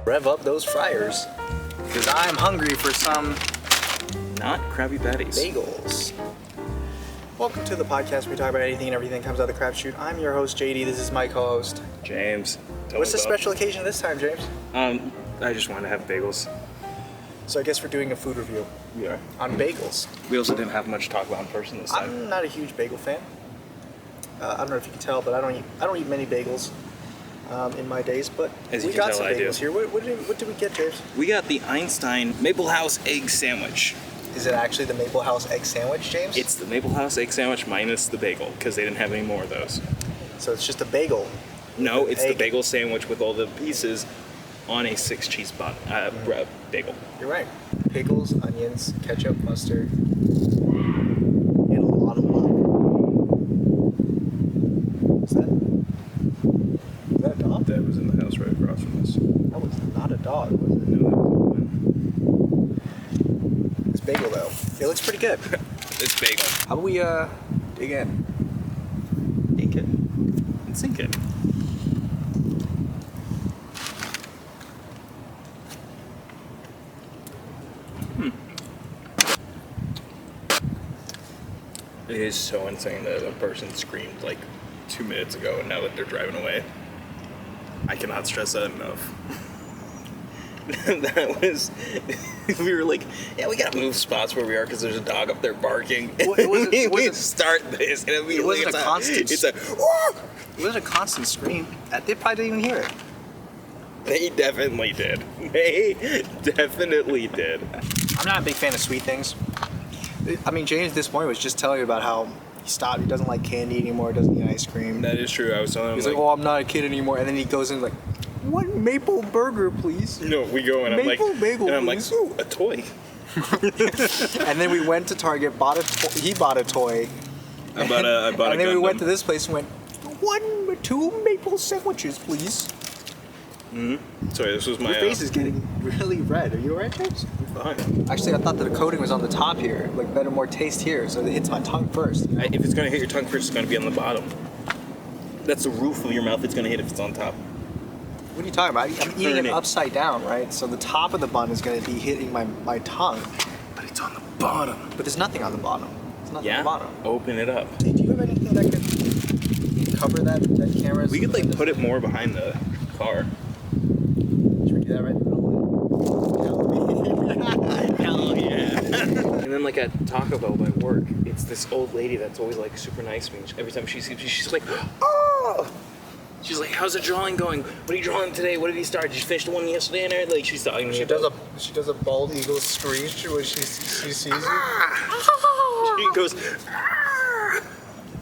Rev up those fryers, because I'm hungry for some not Krabby Patties bagels. Welcome to the podcast where we talk about anything and everything that comes out of the crap chute. I'm your host, JD. This is my co-host, James. What's the special occasion this time, James? I just wanted to have bagels. So I guess we're doing a food review. We are. On bagels. We also didn't have much to talk about in person this time. I'm not a huge bagel fan. I don't know if you can tell, but I don't eat many bagels in my days. But As you we can got tell, some I bagels do. here. What did we get, James? We got the Einstein Maple House Egg Sandwich. Is it actually the Maple House Egg Sandwich, James? It's the Maple House Egg Sandwich minus the bagel, because they didn't have any more of those. So it's just a bagel. No, it's egg. the bagel sandwich with all the pieces on a 6-cheese bagel. You're right. Pickles, onions, ketchup, mustard, and a lot of love. Is that a dog? That was in the house right across from us. That was not a dog, was it? No, that was This bagel, though, it looks pretty good. It's bagel. How about we dig in? Ink it and sink it. It is so insane that a person screamed like 2 minutes ago and now that they're driving away. I cannot stress that enough. That was, we were like, yeah, we gotta move spots where we are because there's a dog up there barking. Well, it wasn't- we it wasn't- start this and it wasn't a constant- It's a, It wasn't a constant scream. They probably didn't even hear it. They definitely did. They definitely did. I'm not a big fan of sweet things. I mean, James this morning was just telling me about how he stopped. He doesn't like candy anymore. Doesn't eat ice cream. That is true. I was telling him, He's like, "Oh, I'm not a kid anymore." And then he goes in like, "One maple burger, please." no, we go and Maple I'm like, bagel, and I'm like, please. ooh, a toy. And then we went to Target, he bought a toy. I bought a And then we Gundam. went to this place and went, two maple sandwiches, please. Sorry, this was my. Your face is getting really red. Are you alright, James? Fine. Actually, I thought that the coating was on the top here, like better, more taste here, so it hits my tongue first. If it's gonna hit your tongue first, it's gonna be on the bottom. That's the roof of your mouth. It's gonna hit if it's on top. What are you talking about? I'm eating Turn it it. upside down, right? So the top of the bun is going to be hitting my tongue, But it's on the bottom. but there's nothing on the bottom. There's nothing Yeah. on the bottom. Open it up. Do you have anything that could cover that camera? We could like put it more behind the car. Should we do that right now? Hell yeah. And then like at Taco Bell by work, it's this old lady that's always like super nice to me. Every time she sees me, she's like, oh! She's like, how's the drawing going? What are you drawing today? What did you start? Did you finish the one yesterday? And everything? Like she's talking to me. She does a bald eagle screech when she sees you. She goes, ah!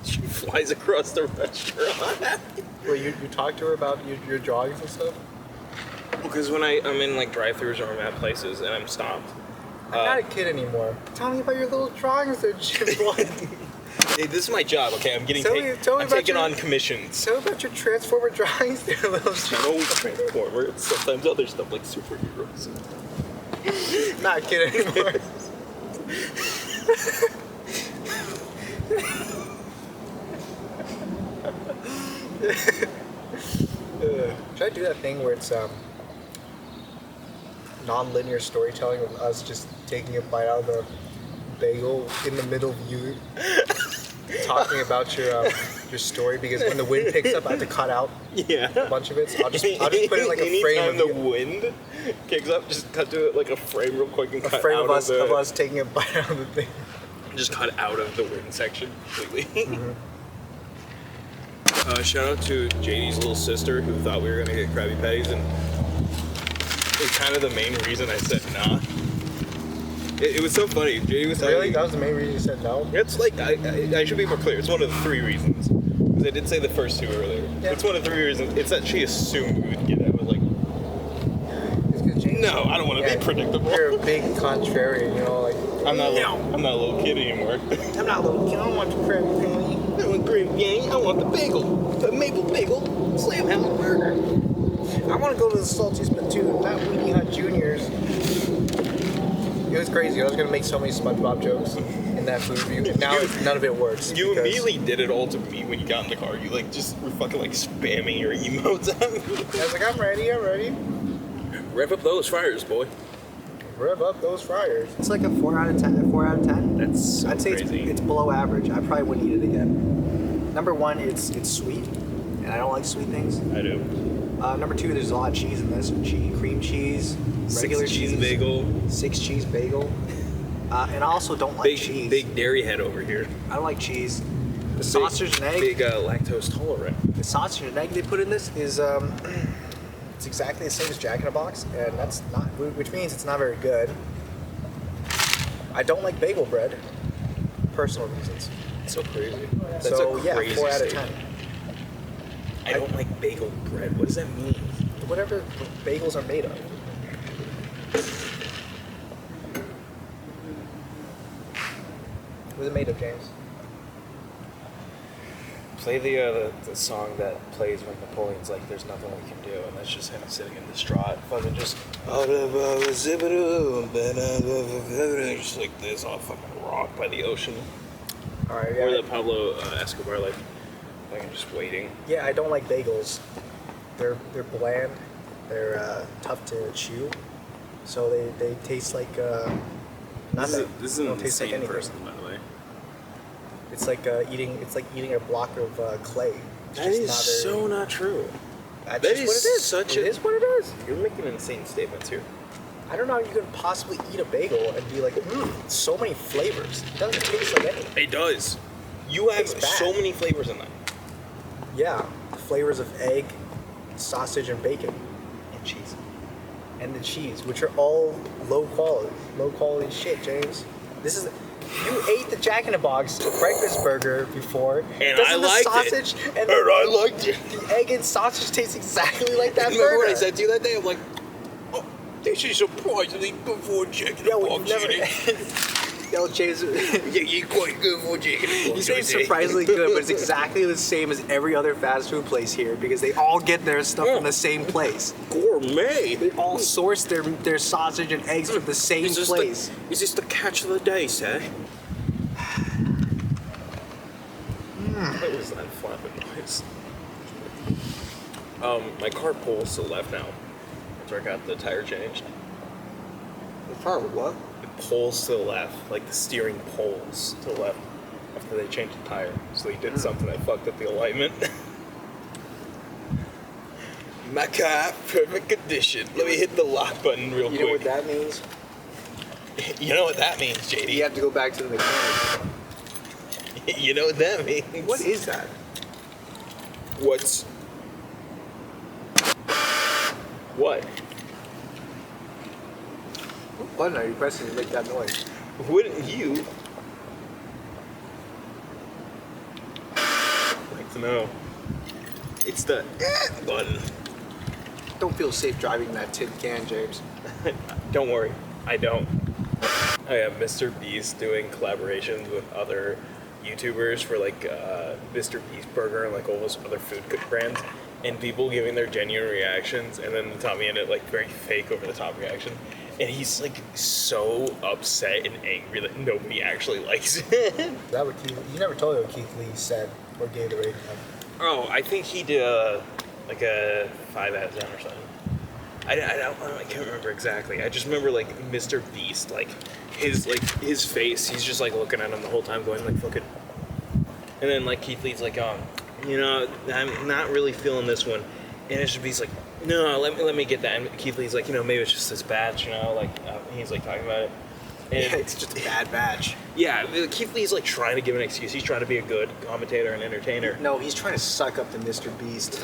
She flies across the restaurant. Well, you talk to her about your drawings and stuff? Because when I'm in like drive-thrus or I'm at places and I'm stopped. I'm not a kid anymore. Tell me about your little drawings there, Jim. Hey, this is my job, okay? I'm getting Tell me paid. about I'm taking your- on commissions. Tell me about your Transformer drawings there, little Jim. Not always Transformers, sometimes other stuff like superheroes. Not a kid anymore. Should I do that thing where it's non-linear storytelling with us just taking a bite out of the bagel in the middle of you talking about your story, because when the wind picks up I have to cut out Yeah. a bunch of it, so I'll just put it in like a frame Anytime of the you. wind kicks up, just cut to it like a frame real quick and A cut frame out of us, the, of us taking a bite out of the thing. Just cut out of the wind section completely. Mm-hmm. Shout out to JD's little sister who thought we were gonna get Krabby Patties, and it's kind of the main reason I said nah. It was so funny. JD was telling Really? me, That was the main reason you said no? it's like I should be more clear. It's one of the 3 reasons. Because I did say the first 2 earlier. Yeah. It's one of the 3 reasons. It's that she assumed we would get it. I was like, It's 'cause James- no, I don't want to be predictable. You're a big contrarian, you know, like I'm not a little kid anymore. I'm not a little kid, I don't want the Krabby Patty. I want Krabby Patty. I want the bagel. The Maple Bagel Slam House Burger. I want to go to the Salty Spittoon, not Weenie Hut Juniors. It was crazy. I was going to make so many SpongeBob jokes in that food review, and now none of it works. You because- immediately did it all to me when you got in the car. You like just were fucking like spamming your emotes at me. I was like, I'm ready. Rev up those fryers, boy. Rev up those fryers. It's like a 4 out of 10. A 4 out of 10. That's so I'd say crazy. it's below average. I probably wouldn't eat it again. Number one, it's sweet, and I don't like sweet things. I do. Number two, there's a lot of cheese in this. Cream cheese, regular 6 cheese cheese, bagel. 6 cheese bagel. And I also don't like cheese. Big dairy head over here. I don't like cheese. The sausage and egg. Big lactose tolerant. The sausage and egg they put in this is it's exactly the same as Jack in the Box, and that's not, which means it's not very good. I don't like bagel bread, personal reasons. So crazy. That's So a yeah, crazy 4 out of statement. 10. I don't like bagel bread. What does that mean? Whatever bagels are made of. What is it made of, James? Play the song that plays when Napoleon's like, "There's nothing we can do," and that's just him sitting in distraught, fucking just just like this, all fucking rocked by the ocean, All right, or yeah. the Pablo Escobar, like just waiting. Yeah, I don't like bagels. They're bland. They're tough to chew. So they taste like nothing. This is They an don't taste like insane anything. person, by the way. It's like eating a block of clay. It's That just is not very- so not true. That's That just what is it is. such It a- is what it is. You're making insane statements here. I don't know how you could possibly eat a bagel and be like, so many flavors. It doesn't taste like anything. It does. You have Tastes bad. so many flavors in that. Yeah, the flavors of egg, sausage, and bacon, And cheese. and the cheese, which are all low quality shit, James. This is. You ate the Jack in the Box breakfast burger before, And Doesn't I the liked sausage it. and And I liked it. the egg and sausage taste exactly like that Remember burger. what I said to you that day? I'm like, oh, this is surprisingly good for Jack in the Yeah, well, Box. you've never. Eddie." Yo, James. Yeah, you're quite good for Jack in the Box. You say it's Eddie. surprisingly good, but it's exactly the same as every other fast food place here because they all get their stuff from the same place. Gourmet. They all source their sausage and eggs from the same Is this place. is this the catch of the day, sir? What was that flapping noise? My car pulls to the left now. After I got the tire changed. The car what? It pulls to the left, like the steering pulls to the left after they changed the tire. So they did something that fucked up the alignment. My car, perfect condition. Let me hit the lock button real You know what quick. that means? You know what that means, JD? You have to go back to the mechanic. You know what that means? What is that? What's... What? What button are you pressing to make that noise? Wouldn't you like to know? It's the button. Don't feel safe driving that tin can, James. Don't worry, I don't. I have Mr. Beast doing collaborations with other YouTubers for like Mr. Beast Burger and like all those other food brands, and people giving their genuine reactions, and then Tommy in it like very fake over the top reaction, and he's like so upset and angry that nobody actually likes it. Is that what you never told me what Keith Lee said or gave the rating of? Oh, I think he did like a 5 out of 10 or something. I can't remember exactly. I just remember like Mr. Beast, like his face. He's just like looking at him the whole time, going like fucking. And then like Keith Lee's like, you know, I'm not really feeling this one. And Mr. Beast's like, no, let me get that. And Keith Lee's like, you know, maybe it's just this batch, you know, like he's like talking about it. And Yeah, it's just a bad batch. yeah, Keith Lee's like trying to give an excuse. He's trying to be a good commentator and entertainer. No, he's trying to suck up to Mr. Beast,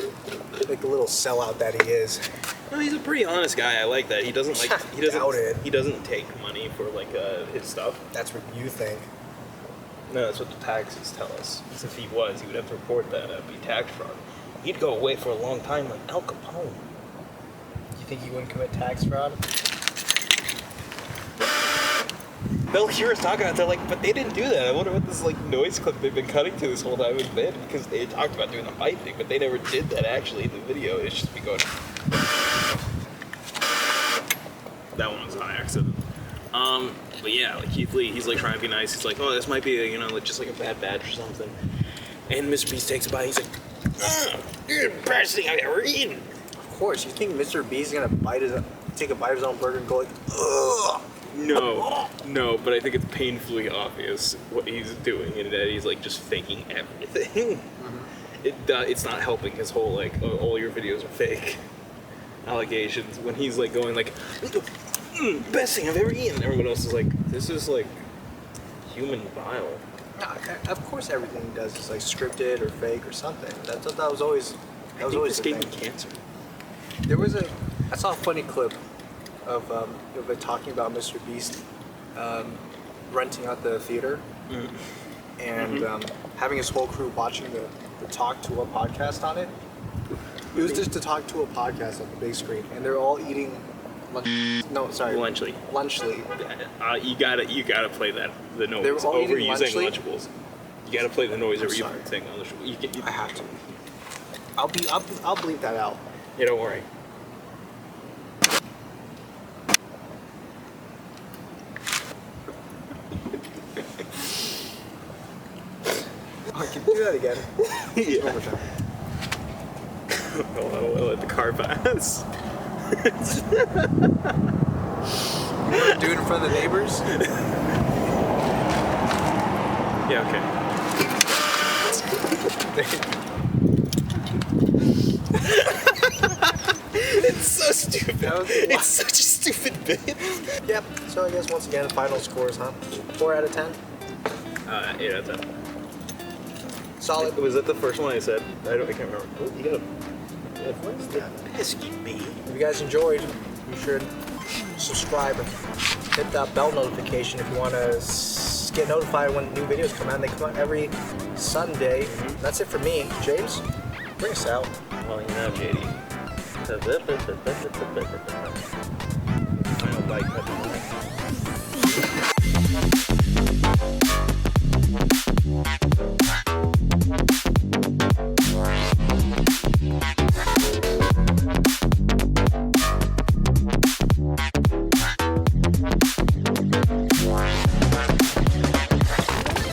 like the little sellout that he is. No, he's a pretty honest guy. I like that. He doesn't like Doubt it. he doesn't take money for like his stuff. That's what you think. No, that's what the taxes tell us. Because if he was, he would have to report that. That'd be tax fraud. He'd go away for a long time like Al Capone. You think he wouldn't commit tax fraud? They'll hear us talking about it, they're like, but they didn't do that. I wonder what this like noise clip they've been cutting to this whole time has been, because they had talked about doing the fight thing, but they never did that actually in the video. It's just me going. That one was on accident. But yeah, like Keith Lee, he's like trying to be nice. He's like, oh, this might be, you know, like just like a bad batch or something. And Mr. Beast takes a bite. He's like, you're the best thing I've ever eaten. Of course. You think Mr. Beast is gonna bite his take a bite of his own burger and go like, ugh. No, but I think it's painfully obvious what he's doing, and that he's like just faking everything. It's not helping his whole like, oh, all your videos are fake allegations. When he's like going like, best thing I've ever eaten, everyone else is like, this is like human bile. No, of course everything he does is like scripted or fake or something. That was always This the gave me thing. cancer. I saw a funny clip of it talking about Mr. Beast renting out the theater and having his whole crew watching the Talk to a podcast on it. It was just to talk to a podcast on the big screen, and they're all eating lunchly. You gotta play that the noise They were all over eating using Lunchly? Lunchables. You gotta play the noise over sorry. using on the show. I have to. I'll bleep that out. Yeah, don't worry. I can do that again. Yeah. One more time. I'll let the car pass. You want to do it in front of the neighbors? Yeah, okay. It's so stupid. It's such a stupid bit. Yep. So I guess once again, final scores, huh? 4 out of 10. 8 out of 10. Solid. Was that the first one I said? I can't remember. Oh, you got a What is that? pesky bee. If you guys enjoyed, be sure to subscribe. Hit that bell notification if you want to get notified when new videos come out. They come out every Sunday. That's it for me. James, bring us out. Well, you know, JD. I don't like